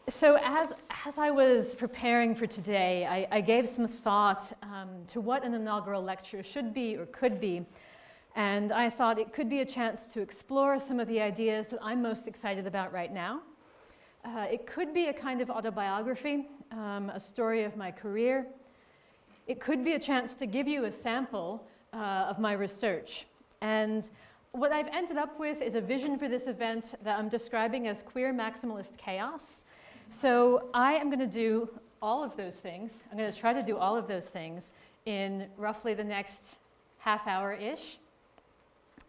So as I was preparing for today, I gave some thought to what an inaugural lecture should be or could be. And I thought it could be a chance to explore some of the ideas that I'm most excited about right now. It could be a kind of autobiography, a story of my career. It could be a chance to give you a sample of my research. And what I've ended up with is a vision for this event that I'm describing as queer maximalist chaos. So I am going to do all of those things. I'm going to try to do all of those things in roughly the next half hour-ish.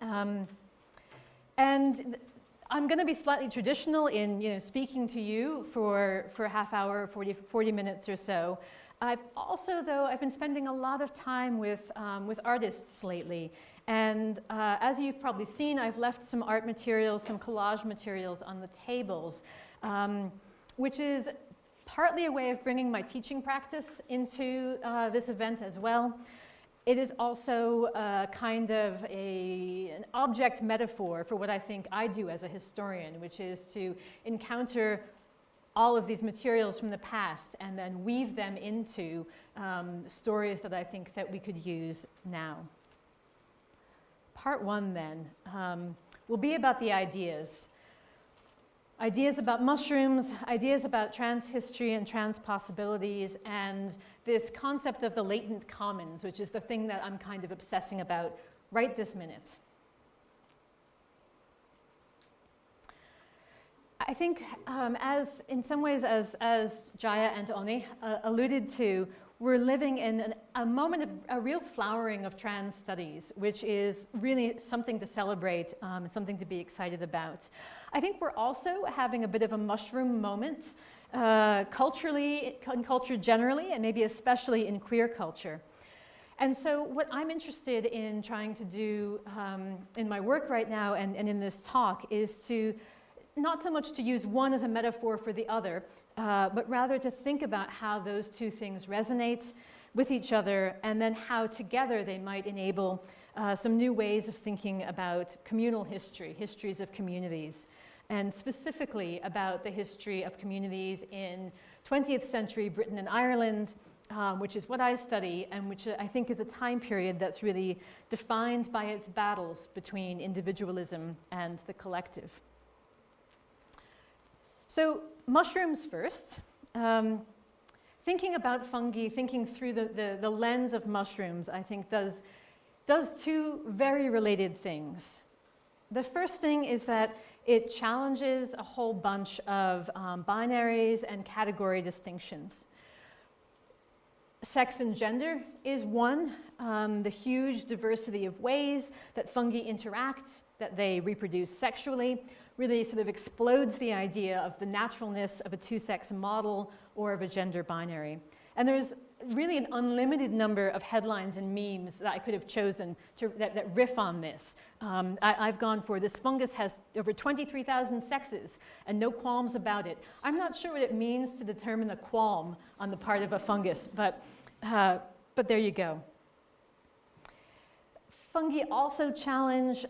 And I'm going to be slightly traditional in speaking to you for a half hour, 40 minutes or so. I've also, though, I've been spending a lot of time with artists lately. And as you've probably seen, I've left some art materials, some collage materials on the tables, which is partly a way of bringing my teaching practice into this event as well. It is also kind of an object metaphor for what I think I do as a historian, which is to encounter all of these materials from the past and then weave them into stories that I think that we could use now. Part one then will be about the ideas. Ideas about mushrooms, ideas about trans history and trans possibilities, and this concept of the latent commons, which is the thing that I'm kind of obsessing about right this minute. I think as in some ways, as Jaya and Oni alluded to, we're living in a moment of a real flowering of trans studies, which is really something to celebrate and something to be excited about. I think we're also having a bit of a mushroom moment culturally, in culture generally, and maybe especially in queer culture. And so what I'm interested in trying to do in my work right now and in this talk is to not so much to use one as a metaphor for the other, but rather to think about how those two things resonate with each other and then how together they might enable some new ways of thinking about communal history, histories of communities, and specifically about the history of communities in 20th century Britain and Ireland, which is what I study and which I think is a time period that's really defined by its battles between individualism and the collective. So mushrooms first. Thinking about fungi, thinking through the lens of mushrooms, I think does two very related things. The first thing is that it challenges a whole bunch of binaries and category distinctions. Sex and gender is one, the huge diversity of ways that fungi interact, that they reproduce sexually, really sort of explodes the idea of the naturalness of a two-sex model or of a gender binary. And there's really an unlimited number of headlines and memes that I could have chosen that riff on this. I've gone for this fungus has over 23,000 sexes and no qualms about it. I'm not sure what it means to determine a qualm on the part of a fungus, but there you go. Fungi also challenge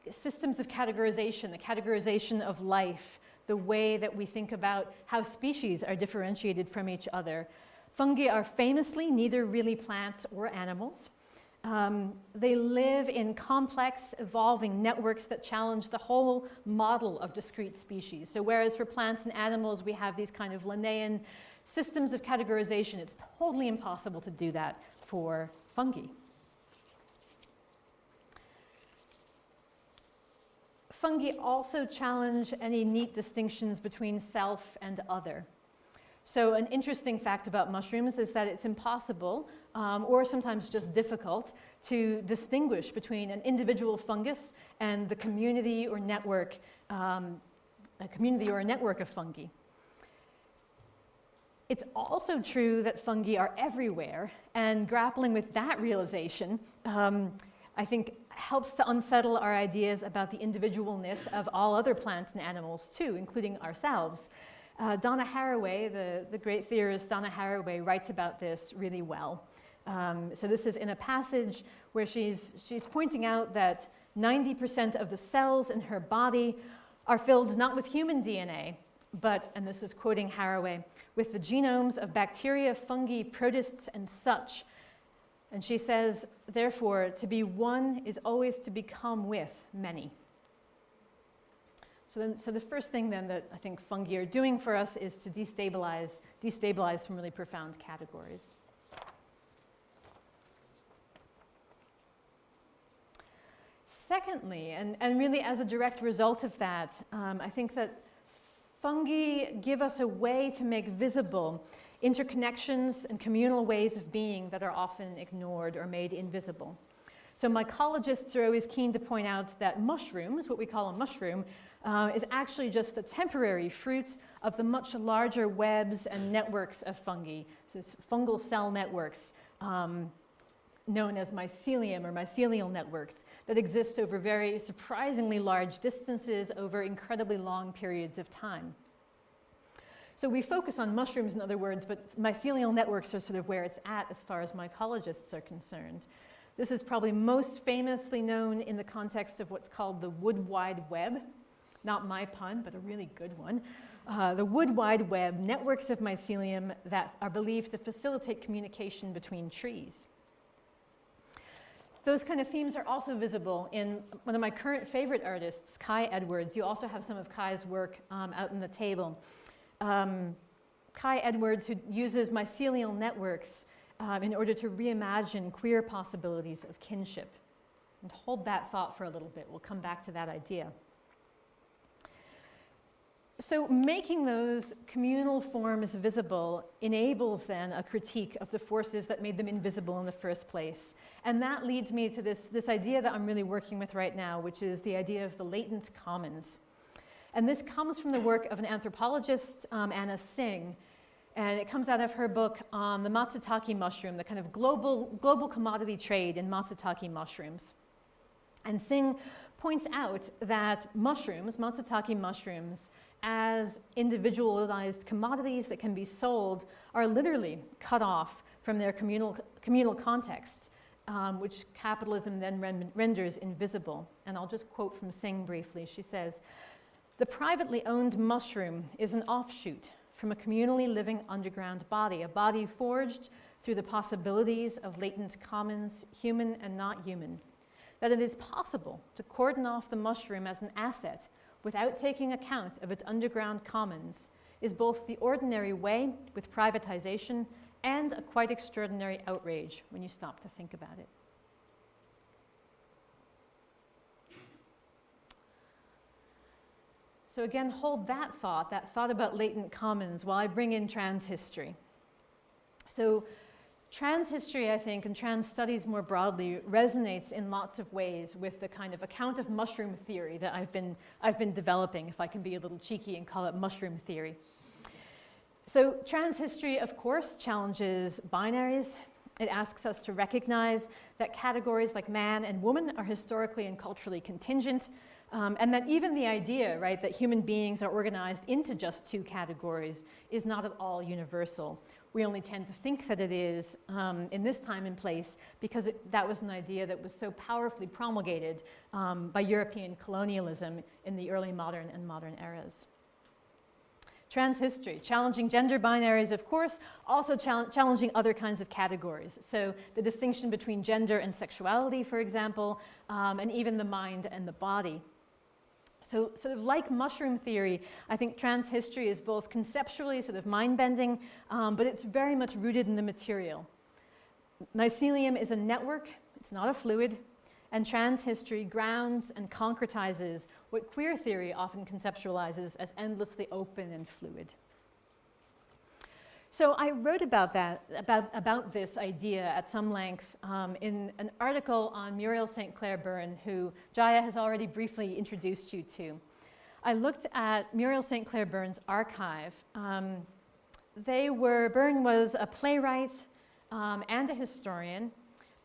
systems of categorization, the categorization of life, the way that we think about how species are differentiated from each other. Fungi are famously neither really plants or animals. They live in complex, evolving networks that challenge the whole model of discrete species. So whereas for plants and animals we have these kind of Linnaean systems of categorization, it's totally impossible to do that for fungi. Fungi also challenge any neat distinctions between self and other. So an interesting fact about mushrooms is that it's impossible, or sometimes just difficult, to distinguish between an individual fungus and the community or network, a community or a network of fungi. It's also true that fungi are everywhere, and grappling with that realization, I think, helps to unsettle our ideas about the individualness of all other plants and animals too, including ourselves. Donna Haraway, the great theorist Donna Haraway, writes about this really well. So this is in a passage where she's pointing out that 90% of the cells in her body are filled not with human DNA, but, and this is quoting Haraway, with the genomes of bacteria, fungi, protists, and such. And she says, therefore, to be one is always to become with many. So the first thing then that I think fungi are doing for us is to destabilize some really profound categories. Secondly, and really as a direct result of that, I think that fungi give us a way to make visible interconnections and communal ways of being that are often ignored or made invisible. So mycologists are always keen to point out that mushrooms, what we call a mushroom, is actually just the temporary fruit of the much larger webs and networks of fungi. So it's fungal cell networks known as mycelium or mycelial networks that exist over very surprisingly large distances over incredibly long periods of time. So we focus on mushrooms, in other words, but mycelial networks are sort of where it's at as far as mycologists are concerned. This is probably most famously known in the context of what's called the Wood Wide Web. Not my pun, but a really good one. The Wood Wide Web, networks of mycelium that are believed to facilitate communication between trees. Those kind of themes are also visible in one of my current favorite artists, Kai Edwards. You also have some of Kai's work out on the table. Kai Edwards, who uses mycelial networks in order to reimagine queer possibilities of kinship. And hold that thought for a little bit. We'll come back to that idea. So making those communal forms visible enables then a critique of the forces that made them invisible in the first place. And that leads me to this idea that I'm really working with right now, which is the idea of the latent commons. And this comes from the work of an anthropologist, Anna Singh, and it comes out of her book on the matsutake mushroom, the kind of global commodity trade in matsutake mushrooms. And Singh points out that mushrooms, matsutake mushrooms, as individualized commodities that can be sold are literally cut off from their communal contexts, which capitalism then renders invisible. And I'll just quote from Singh briefly. She says, "The privately owned mushroom is an offshoot from a communally living underground body, a body forged through the possibilities of latent commons, human and not human. That it is possible to cordon off the mushroom as an asset without taking account of its underground commons is both the ordinary way with privatization and a quite extraordinary outrage when you stop to think about it." So again, hold that thought about latent commons, while I bring in trans history. So trans history, I think, and trans studies more broadly, resonates in lots of ways with the kind of account of mushroom theory that I've been developing, if I can be a little cheeky and call it mushroom theory. So trans history, of course, challenges binaries. It asks us to recognize that categories like man and woman are historically and culturally contingent, and that even the idea, right, that human beings are organized into just two categories is not at all universal. We only tend to think that it is in this time and place because that was an idea that was so powerfully promulgated by European colonialism in the early modern and modern eras. Trans history, challenging gender binaries, of course, also challenging other kinds of categories. So the distinction between gender and sexuality, for example, and even the mind and the body. So sort of like mushroom theory, I think trans history is both conceptually sort of mind-bending, but it's very much rooted in the material. Mycelium is a network, it's not a fluid, and trans history grounds and concretizes what queer theory often conceptualizes as endlessly open and fluid. So I wrote about this idea at some length in an article on Muriel St. Clair Byrne, who Jaya has already briefly introduced you to. I looked at Muriel St. Clair Byrne's archive. Byrne was a playwright and a historian,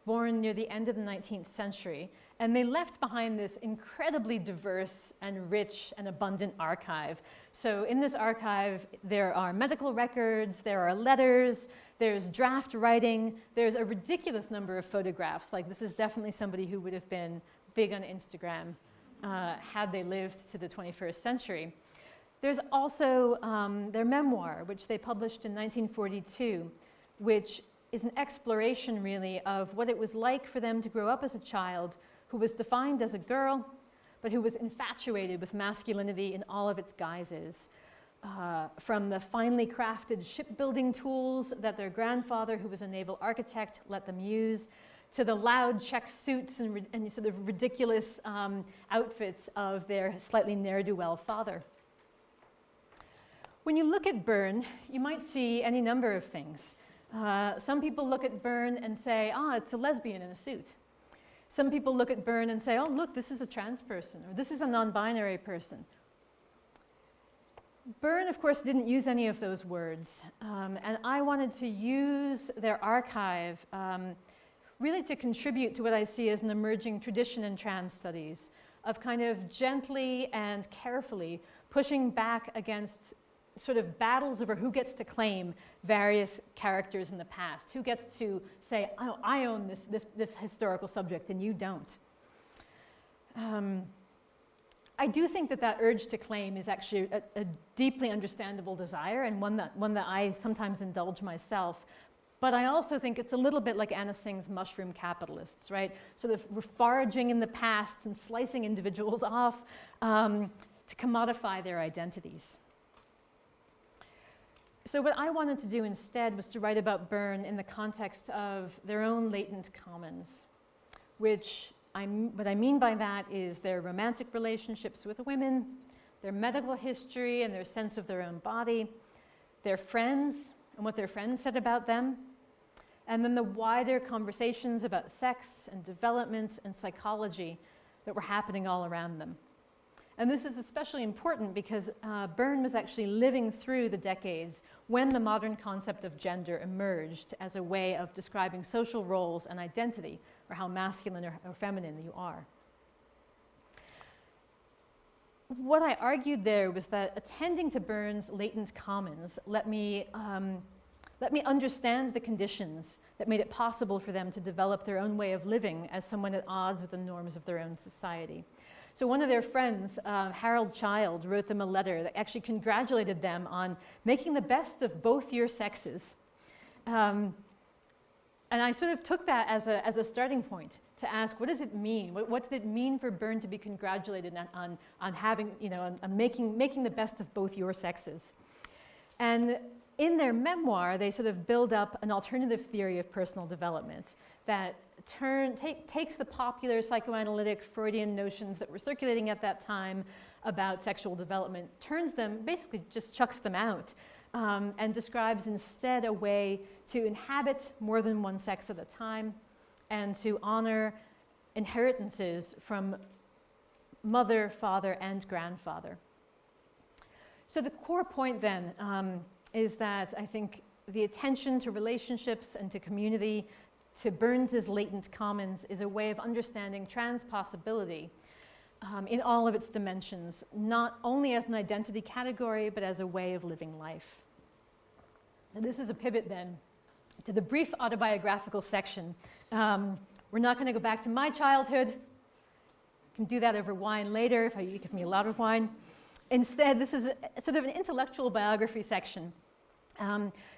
born near the end of the 19th century, and they left behind this incredibly diverse and rich and abundant archive. So in this archive, there are medical records, there are letters, there's draft writing, there's a ridiculous number of photographs. Like, this is definitely somebody who would have been big on Instagram had they lived to the 21st century. There's also their memoir, which they published in 1942, which is an exploration, really, of what it was like for them to grow up as a child who was defined as a girl, but who was infatuated with masculinity in all of its guises. From the finely crafted shipbuilding tools that their grandfather, who was a naval architect, let them use, to the loud check suits and sort of ridiculous outfits of their slightly ne'er-do-well father. When you look at Byrne, you might see any number of things. Some people look at Byrne and say, it's a lesbian in a suit. Some people look at Byrne and say, oh, look, this is a trans person, or this is a non-binary person. Byrne, of course, didn't use any of those words, and I wanted to use their archive really to contribute to what I see as an emerging tradition in trans studies of kind of gently and carefully pushing back against sort of battles over who gets to claim various characters in the past, who gets to say, oh, I own this historical subject and you don't. I do think that urge to claim is actually a deeply understandable desire, and one that I sometimes indulge myself. But I also think it's a little bit like Anna Singh's mushroom capitalists, right? Sort of foraging in the past and slicing individuals off to commodify their identities. So what I wanted to do instead was to write about Byrne in the context of their own latent commons, which what I mean by that is their romantic relationships with women, their medical history and their sense of their own body, their friends and what their friends said about them, and then the wider conversations about sex and development and psychology that were happening all around them. And this is especially important because Byrne was actually living through the decades when the modern concept of gender emerged as a way of describing social roles and identity, or how masculine or feminine you are. What I argued there was that attending to Byrne's latent commons let me understand the conditions that made it possible for them to develop their own way of living as someone at odds with the norms of their own society. So one of their friends, Harold Child, wrote them a letter that actually congratulated them on making the best of both your sexes. And I sort of took that as a starting point to ask, what does it mean? What did it mean for Byrne to be congratulated on having, on making the best of both your sexes? And in their memoir, they sort of build up an alternative theory of personal development that takes the popular psychoanalytic Freudian notions that were circulating at that time about sexual development, turns them, basically just chucks them out, and describes instead a way to inhabit more than one sex at a time and to honor inheritances from mother, father, and grandfather. So the core point then is that I think the attention to relationships and to community, to Byrne's latent commons, is a way of understanding trans possibility in all of its dimensions, not only as an identity category, but as a way of living life. And this is a pivot then to the brief autobiographical section. We're not going to go back to my childhood. I can do that over wine later if you give me a lot of wine. Instead, this is sort of an intellectual biography section.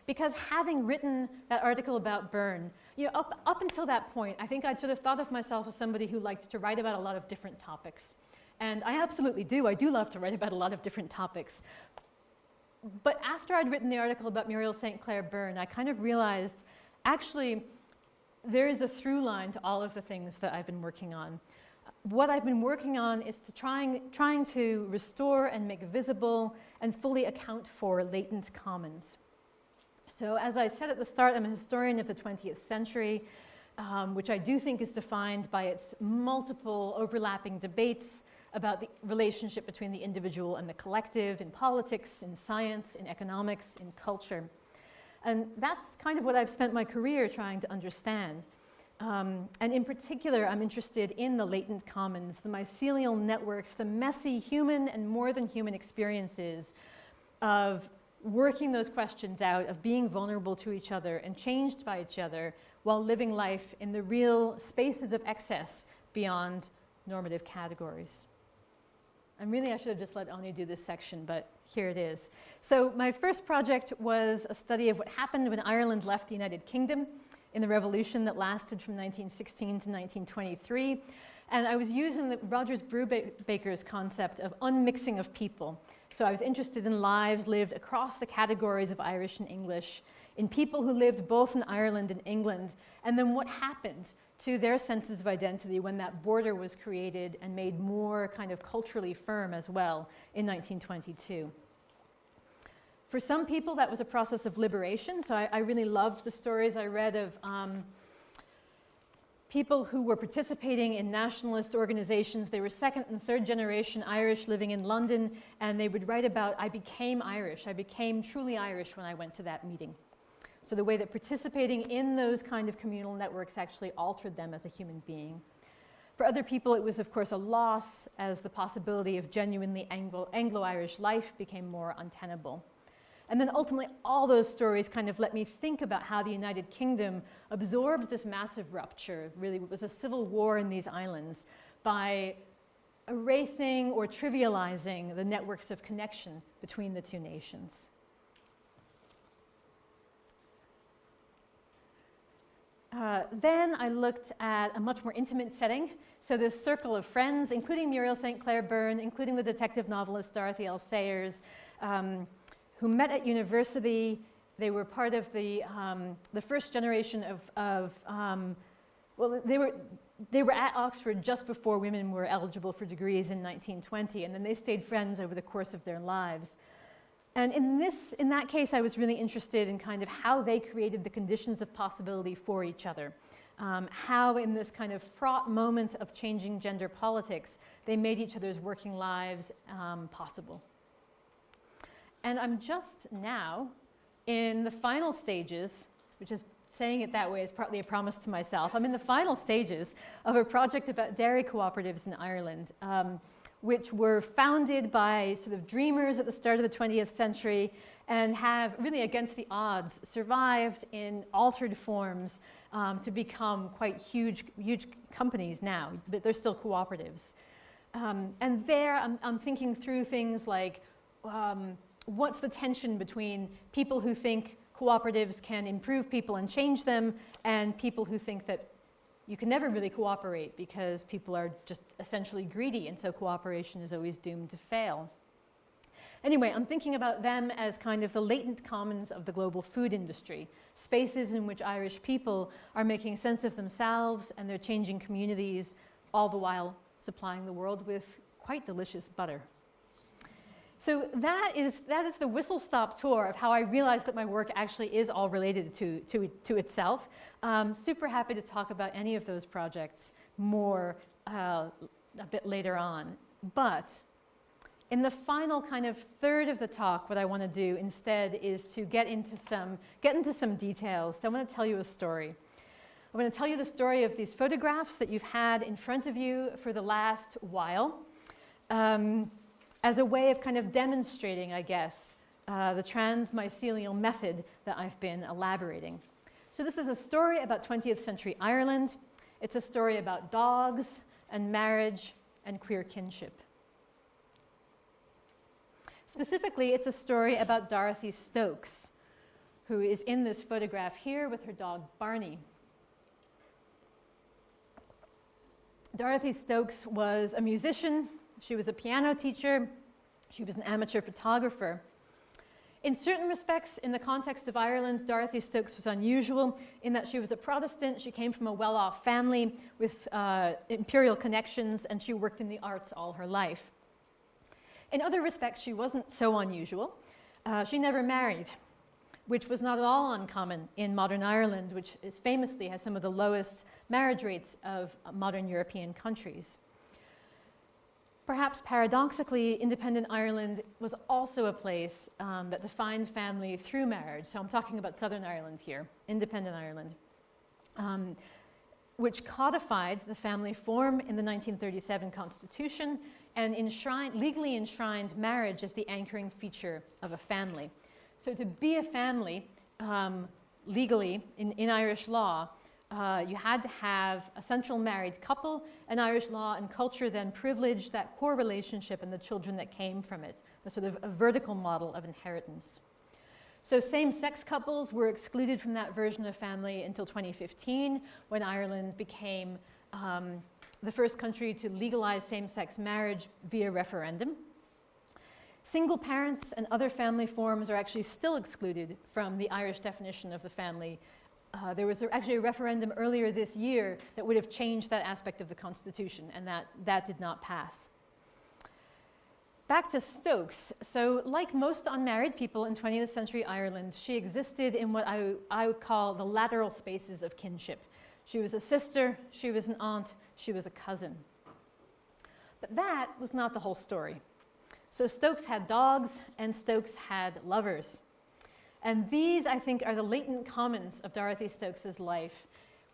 Because having written that article about Byrne, up until that point, I think I'd sort of thought of myself as somebody who liked to write about a lot of different topics. And I absolutely do. I do love to write about a lot of different topics. But after I'd written the article about Muriel St. Clair Byrne, I kind of realized, actually, there is a through line to all of the things that I've been working on. What I've been working on is to trying to restore and make visible and fully account for latent commons. So as I said at the start, I'm a historian of the 20th century, which I do think is defined by its multiple overlapping debates about the relationship between the individual and the collective in politics, in science, in economics, in culture. And that's kind of what I've spent my career trying to understand. And in particular, I'm interested in the latent commons, the mycelial networks, the messy human and more than human experiences of working those questions out, of being vulnerable to each other and changed by each other while living life in the real spaces of excess beyond normative categories. I should have just let Oni do this section, but here it is. So my first project was a study of what happened when Ireland left the United Kingdom in the revolution that lasted from 1916 to 1923. And I was using Rogers Brubaker's concept of unmixing of people. So I was interested in lives lived across the categories of Irish and English, in people who lived both in Ireland and England, and then what happened to their senses of identity when that border was created and made more kind of culturally firm as well in 1922. For some people, that was a process of liberation. So I really loved the stories I read of people who were participating in nationalist organizations. They were second and third generation Irish living in London, and they would write about, I became Irish. I became truly Irish when I went to that meeting. So the way that participating in those kind of communal networks actually altered them as a human being. For other people, it was, of course, a loss, as the possibility of genuinely Anglo-Irish life became more untenable. And then ultimately, all those stories kind of let me think about how the United Kingdom absorbed this massive rupture. Really, it was a civil war in these islands by erasing or trivializing the networks of connection between the two nations. Then I looked at a much more intimate setting. So this circle of friends, including Muriel St. Clair Byrne, including the detective novelist Dorothy L. Sayers, who met at university. They were part of the first generation well, they were at Oxford just before women were eligible for degrees in 1920, and then they stayed friends over the course of their lives. And in that case, I was really interested in kind of how they created the conditions of possibility for each other. How in this kind of fraught moment of changing gender politics, they made each other's working lives possible. And I'm just now in the final stages, which is saying it that way is partly a promise to myself. I'm in the final stages of a project about dairy cooperatives in Ireland, which were founded by sort of dreamers at the start of the 20th century and have really against the odds survived in altered forms to become quite huge companies now, but they're still cooperatives. And there I'm thinking through things like what's the tension between people who think cooperatives can improve people and change them and people who think that you can never really cooperate because people are just essentially greedy, and so cooperation is always doomed to fail. Anyway, I'm thinking about them as kind of the latent commons of the global food industry, spaces in which Irish people are making sense of themselves and their changing communities, all the while supplying the world with quite delicious butter. So that is the whistle-stop tour of how I realized that my work actually is all related to itself. Super happy to talk about any of those projects more a bit later on. But in the final kind of third of the talk, what I want to do instead is to get into some details. So I want to tell you a story. I want to tell you the story of these photographs that you've had in front of you for the last while. As a way of kind of demonstrating, I guess, the transmycelial method that I've been elaborating. So this is a story about 20th century Ireland. It's a story about dogs and marriage and queer kinship. Specifically, it's a story about Dorothy Stokes, who is in this photograph here with her dog Barney. Dorothy Stokes was a musician. She was a piano teacher. She was an amateur photographer. In certain respects, in the context of Ireland, Dorothy Stokes was unusual in that she was a Protestant. She came from a well-off family with imperial connections, and she worked in the arts all her life. In other respects, she wasn't so unusual. She never married, which was not at all uncommon in modern Ireland, which famously has some of the lowest marriage rates of modern European countries. Perhaps paradoxically, independent Ireland was also a place that defined family through marriage. So I'm talking about Southern Ireland here, independent Ireland, which codified the family form in the 1937 Constitution and legally enshrined marriage as the anchoring feature of a family. So to be a family legally in Irish law you had to have a central married couple, and Irish law and culture then privileged that core relationship and the children that came from it, a sort of a vertical model of inheritance. So same-sex couples were excluded from that version of family until 2015, when Ireland became the first country to legalize same-sex marriage via referendum. Single parents and other family forms are actually still excluded from the Irish definition of the family. There was actually a referendum earlier this year that would have changed that aspect of the Constitution, and that did not pass. Back to Stokes. So like most unmarried people in 20th century Ireland, she existed in what I would call the lateral spaces of kinship. She was a sister, she was an aunt, she was a cousin. But that was not the whole story. So Stokes had dogs and Stokes had lovers. And these, I think, are the latent commons of Dorothy Stokes's life,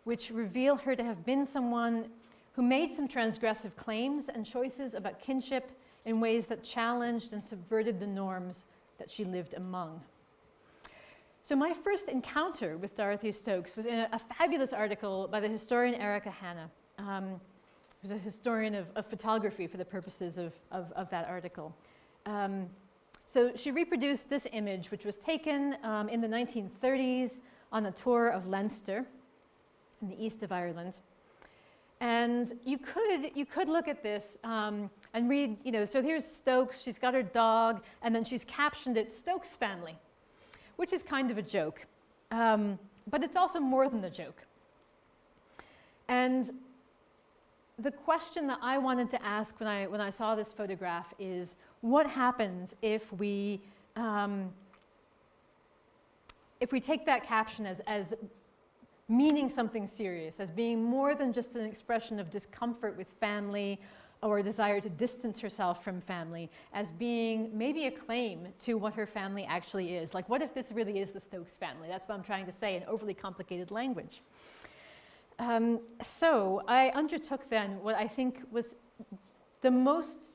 which reveal her to have been someone who made some transgressive claims and choices about kinship in ways that challenged and subverted the norms that she lived among. So my first encounter with Dorothy Stokes was in a fabulous article by the historian Erica Hanna, who's a historian of photography for the purposes of that article. So she reproduced this image, which was taken in the 1930s on a tour of Leinster in the east of Ireland. And you could look at this and read, so here's Stokes, she's got her dog, and then she's captioned it Stokes family, which is kind of a joke. But it's also more than a joke. And the question that I wanted to ask when I saw this photograph is, what happens if we take that caption as meaning something serious, as being more than just an expression of discomfort with family or a desire to distance herself from family, as being maybe a claim to what her family actually is? Like, what if this really is the Stokes family? That's what I'm trying to say in overly complicated language. So I undertook then what I think was the most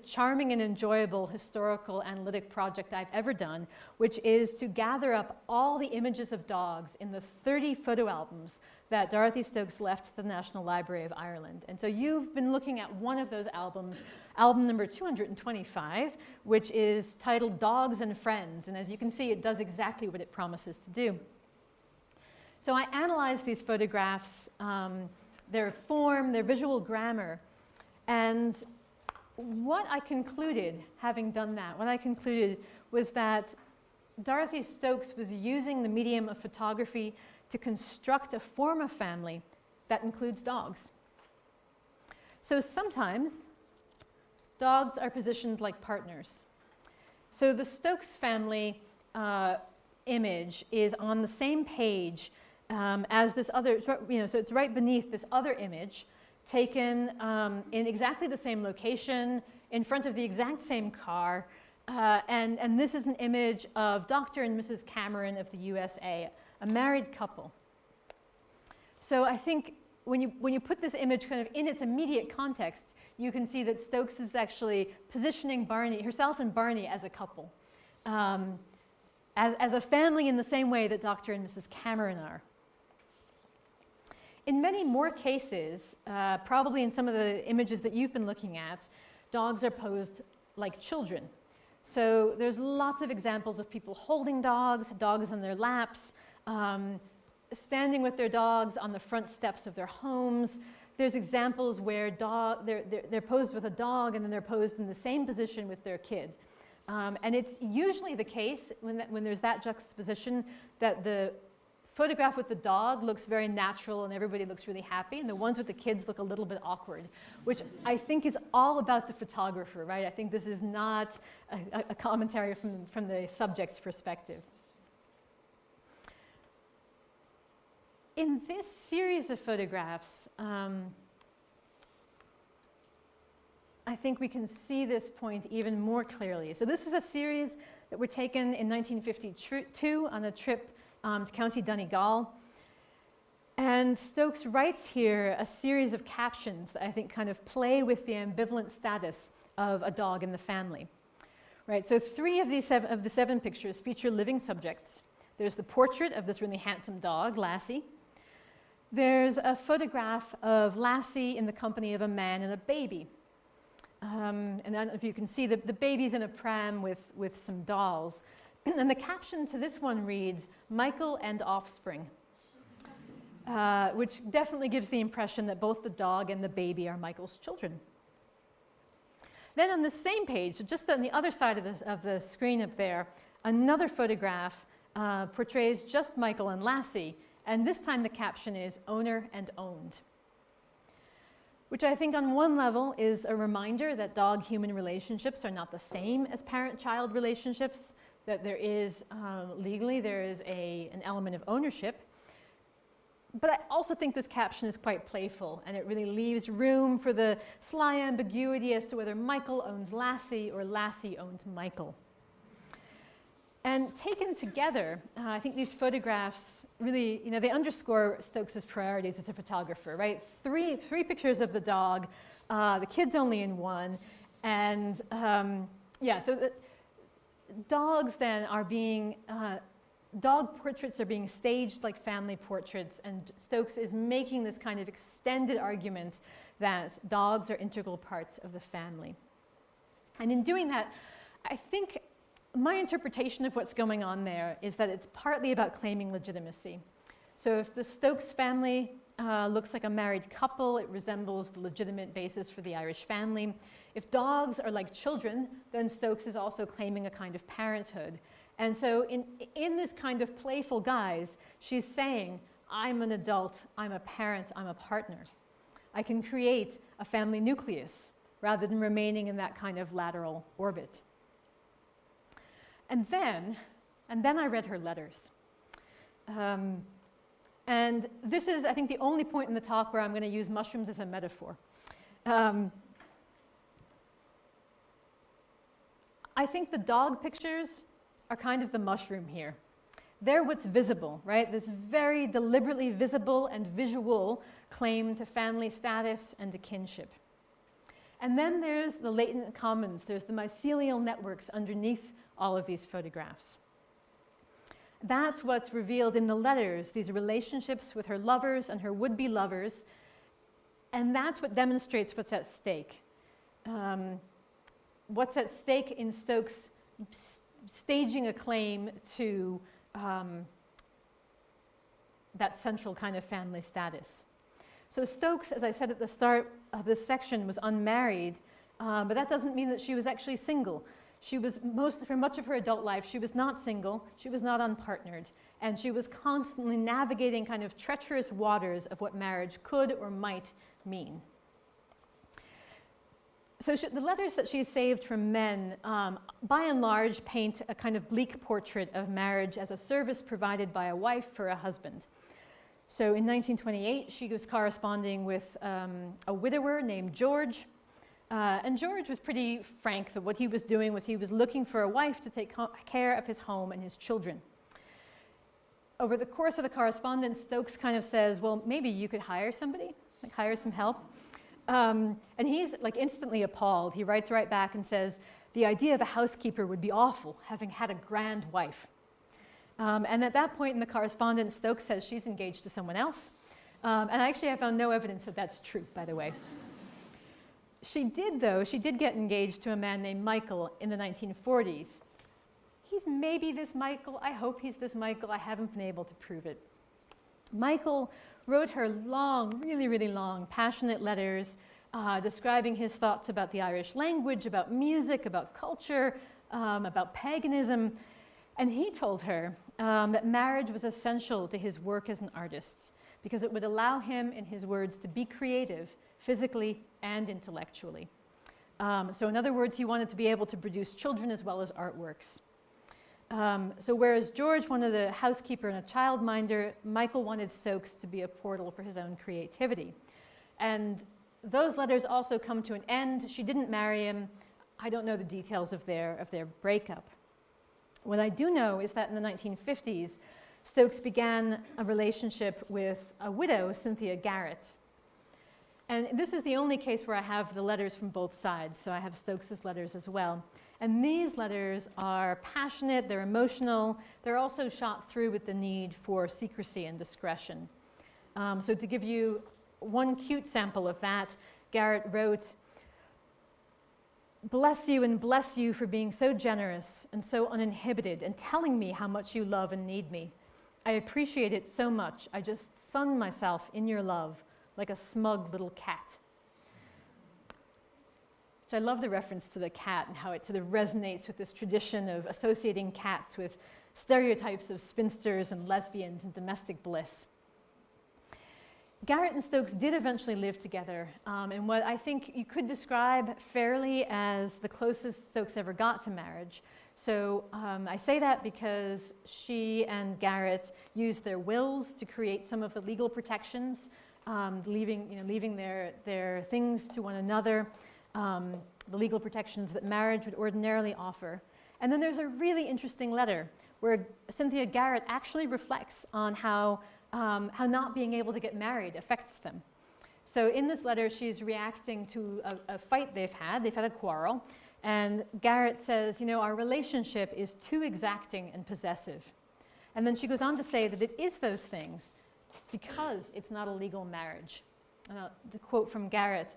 charming and enjoyable historical analytic project I've ever done, which is to gather up all the images of dogs in the 30 photo albums that Dorothy Stokes left to the National Library of Ireland. And so you've been looking at one of those albums, album number 225, which is titled Dogs and Friends. And as you can see, it does exactly what it promises to do. So I analyzed these photographs, their form, their visual grammar, and what I concluded, having done that, what I concluded was that Dorothy Stokes was using the medium of photography to construct a form of family that includes dogs. So sometimes dogs are positioned like partners. So the Stokes family image is on the same page as this other, so it's right beneath this other image taken in exactly the same location, in front of the exact same car, and this is an image of Dr. and Mrs. Cameron of the USA, a married couple. So I think when you put this image kind of in its immediate context, you can see that Stokes is actually positioning herself and Barney as a couple, as a family in the same way that Dr. and Mrs. Cameron are. In many more cases, probably in some of the images that you've been looking at, dogs are posed like children. So there's lots of examples of people holding dogs in their laps, standing with their dogs on the front steps of their homes. There's examples where they're posed with a dog and then they're posed in the same position with their kid. And it's usually the case when there's that juxtaposition that the photograph with the dog looks very natural and everybody looks really happy, and the ones with the kids look a little bit awkward, which I think is all about the photographer, right? I think this is not a commentary from the subject's perspective. In this series of photographs, I think we can see this point even more clearly. So this is a series that were taken in 1952 on a trip to County Donegal. And Stokes writes here a series of captions that I think kind of play with the ambivalent status of a dog in the family. Right, so 3 of the 7 pictures feature living subjects. There's the portrait of this really handsome dog, Lassie. there's a photograph of Lassie in the company of a man and a baby. And I don't know if you can see the baby's in a pram with some dolls. And the caption to this one reads, "Michael and offspring," which definitely gives the impression that both the dog and the baby are Michael's children. Then on the same page, so just on the other side of the screen up there, another photograph portrays just Michael and Lassie, and this time the caption is "owner and owned," which I think on one level is a reminder that dog-human relationships are not the same as parent-child relationships, that there is, legally, there is an element of ownership. But I also think this caption is quite playful, and it really leaves room for the sly ambiguity as to whether Michael owns Lassie or Lassie owns Michael. And taken together, I think these photographs really, they underscore Stokes's priorities as a photographer, right? Three pictures of the dog, the kid's only in one, and so the dogs then are being, dog portraits are being staged like family portraits, and Stokes is making this kind of extended argument that dogs are integral parts of the family. And in doing that, I think my interpretation of what's going on there is that it's partly about claiming legitimacy. So if the Stokes family looks like a married couple, it resembles the legitimate basis for the Irish family. If dogs are like children, then Stokes is also claiming a kind of parenthood. And so in this kind of playful guise, she's saying, I'm an adult, I'm a parent, I'm a partner. I can create a family nucleus rather than remaining in that kind of lateral orbit. And then I read her letters. And this is, I think, the only point in the talk where I'm going to use mushrooms as a metaphor. I think the dog pictures are kind of the mushroom here. They're what's visible, right? This very deliberately visible and visual claim to family status and to kinship. And then there's the latent commons. There's the mycelial networks underneath all of these photographs. That's what's revealed in the letters, these relationships with her lovers and her would-be lovers, and that's what demonstrates what's at stake. What's at stake in Stokes staging a claim to that central kind of family status. So Stokes, as I said at the start of this section, was unmarried, but that doesn't mean that she was actually single. She was for much of her adult life, she was not single, she was not unpartnered, and she was constantly navigating kind of treacherous waters of what marriage could or might mean. So the letters that she's saved from men, by and large, paint a kind of bleak portrait of marriage as a service provided by a wife for a husband. So in 1928, she was corresponding with a widower named George. And George was pretty frank that what he was doing was he was looking for a wife to take care of his home and his children. Over the course of the correspondence, Stokes kind of says, well, maybe you could hire somebody, like hire some help. And he's like instantly appalled. He writes right back and says, the idea of a housekeeper would be awful, having had a grand wife. And at that point in the correspondence, Stokes says she's engaged to someone else. And actually I found no evidence that that's true, by the way. She did get engaged to a man named Michael in the 1940s. He's maybe this Michael. I hope he's this Michael. I haven't been able to prove it. Michael wrote her long, really, really long, passionate letters describing his thoughts about the Irish language, about music, about culture, about paganism. And he told her that marriage was essential to his work as an artist because it would allow him, in his words, to be creative physically and intellectually. So in other words, he wanted to be able to produce children as well as artworks. So whereas George wanted a housekeeper and a childminder, Michael wanted Stokes to be a portal for his own creativity. And those letters also come to an end. She didn't marry him. I don't know the details of their breakup. What I do know is that in the 1950s, Stokes began a relationship with a widow, Cynthia Garrett. And this is the only case where I have the letters from both sides, so I have Stokes's letters as well. And these letters are passionate, they're emotional, they're also shot through with the need for secrecy and discretion. So to give you one cute sample of that, Garrett wrote, "Bless you and bless you for being so generous and so uninhibited and telling me how much you love and need me. I appreciate it so much. I just sun myself in your love like a smug little cat." So I love the reference to the cat and how it sort of resonates with this tradition of associating cats with stereotypes of spinsters and lesbians and domestic bliss. Garrett and Stokes did eventually live together in what I think you could describe fairly as the closest Stokes ever got to marriage. So I say that because she and Garrett used their wills to create some of the legal protections, leaving their things to one another, the legal protections that marriage would ordinarily offer. And then there's a really interesting letter where Cynthia Garrett actually reflects on how not being able to get married affects them. So in this letter, she's reacting to a fight they've had. They've had a quarrel. And Garrett says, our relationship is too exacting and possessive. And then she goes on to say that it is those things because it's not a legal marriage. The quote from Garrett,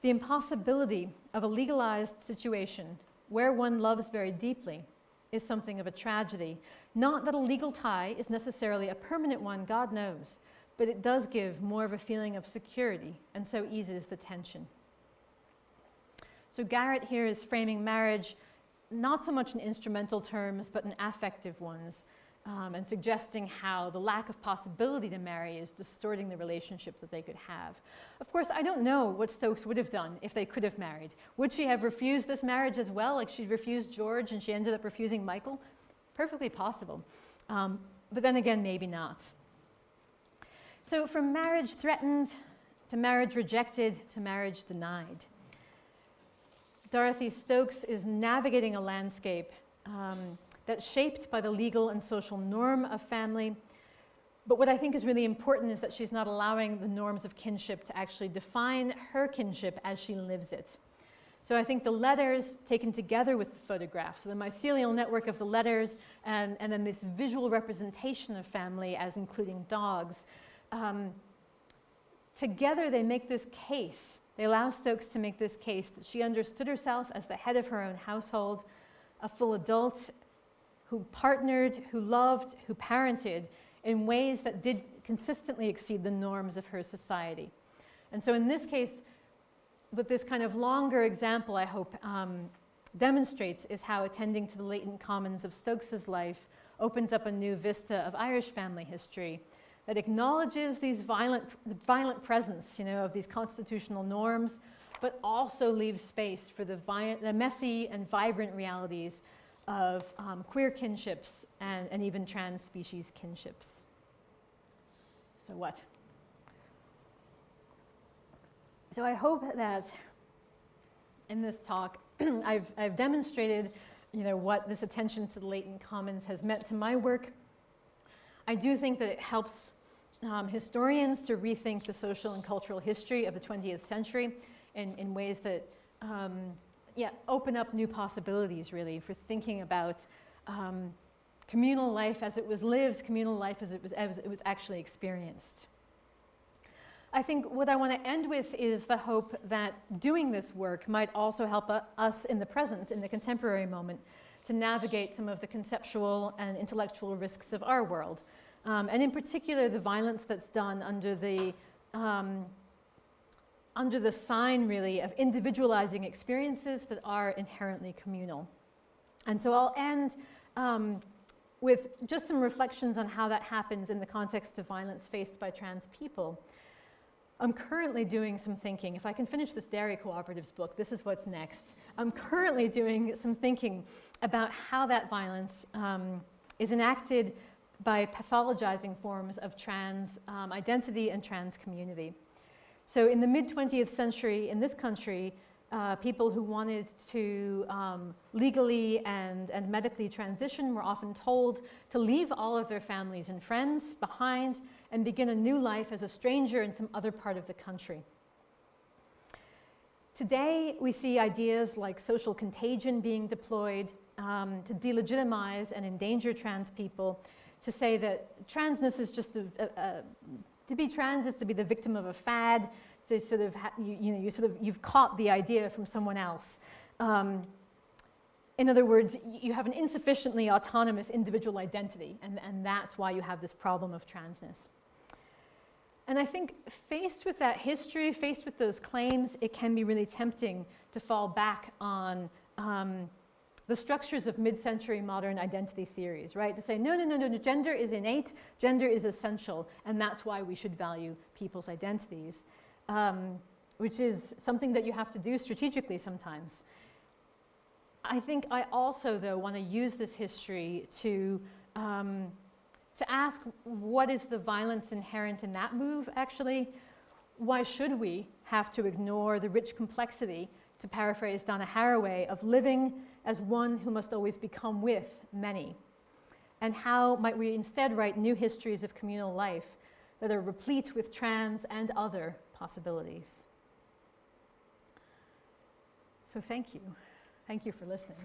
"The impossibility of a legalized situation where one loves very deeply is something of a tragedy. Not that a legal tie is necessarily a permanent one, God knows, but it does give more of a feeling of security and so eases the tension." So Garrett here is framing marriage not so much in instrumental terms, but in affective ones, and suggesting how the lack of possibility to marry is distorting the relationship that they could have. Of course, I don't know what Stokes would have done if they could have married. Would she have refused this marriage as well, like she refused George and she ended up refusing Michael? Perfectly possible. But then again, maybe not. So from marriage threatened to marriage rejected to marriage denied, Dorothy Stokes is navigating a landscape that's shaped by the legal and social norm of family. But what I think is really important is that she's not allowing the norms of kinship to actually define her kinship as she lives it. So I think the letters taken together with the photographs, so the mycelial network of the letters and then this visual representation of family as including dogs, together they make this case. They allow Stokes to make this case that she understood herself as the head of her own household, a full adult who partnered, who loved, who parented in ways that did consistently exceed the norms of her society. And so in this case, what this kind of longer example, I hope, demonstrates is how attending to the latent commons of Stokes's life opens up a new vista of Irish family history that acknowledges these violent presence, of these constitutional norms, but also leaves space for the messy and vibrant realities of queer kinships and even trans species kinships. So what? So I hope that in this talk I've demonstrated what this attention to the latent commons has meant to my work. I do think that it helps historians to rethink the social and cultural history of the 20th century in ways that open up new possibilities, really, for thinking about communal life as it was lived, communal life as it was actually experienced. I think what I want to end with is the hope that doing this work might also help us in the present, in the contemporary moment, to navigate some of the conceptual and intellectual risks of our world. And in particular, the violence that's done under the sign, really, of individualizing experiences that are inherently communal. And so I'll end with just some reflections on how that happens in the context of violence faced by trans people. I'm currently doing some thinking. If I can finish this dairy cooperatives book, this is what's next. I'm currently doing some thinking about how that violence is enacted by pathologizing forms of trans identity and trans community. So in the mid-20th century in this country, people who wanted to legally and medically transition were often told to leave all of their families and friends behind and begin a new life as a stranger in some other part of the country. Today, we see ideas like social contagion being deployed to delegitimize and endanger trans people, to say that transness is just To be trans is to be the victim of a fad, to sort of, you've caught the idea from someone else. In other words, you have an insufficiently autonomous individual identity, and that's why you have this problem of transness. And I think faced with that history, faced with those claims, it can be really tempting to fall back on the structures of mid-century modern identity theories, right? To say, no, gender is innate, gender is essential, and that's why we should value people's identities, which is something that you have to do strategically sometimes. I think I also, though, want to use this history to ask, what is the violence inherent in that move, actually? Why should we have to ignore the rich complexity, to paraphrase Donna Haraway, of living as one who must always become with many? And how might we instead write new histories of communal life that are replete with trans and other possibilities? So thank you. Thank you for listening.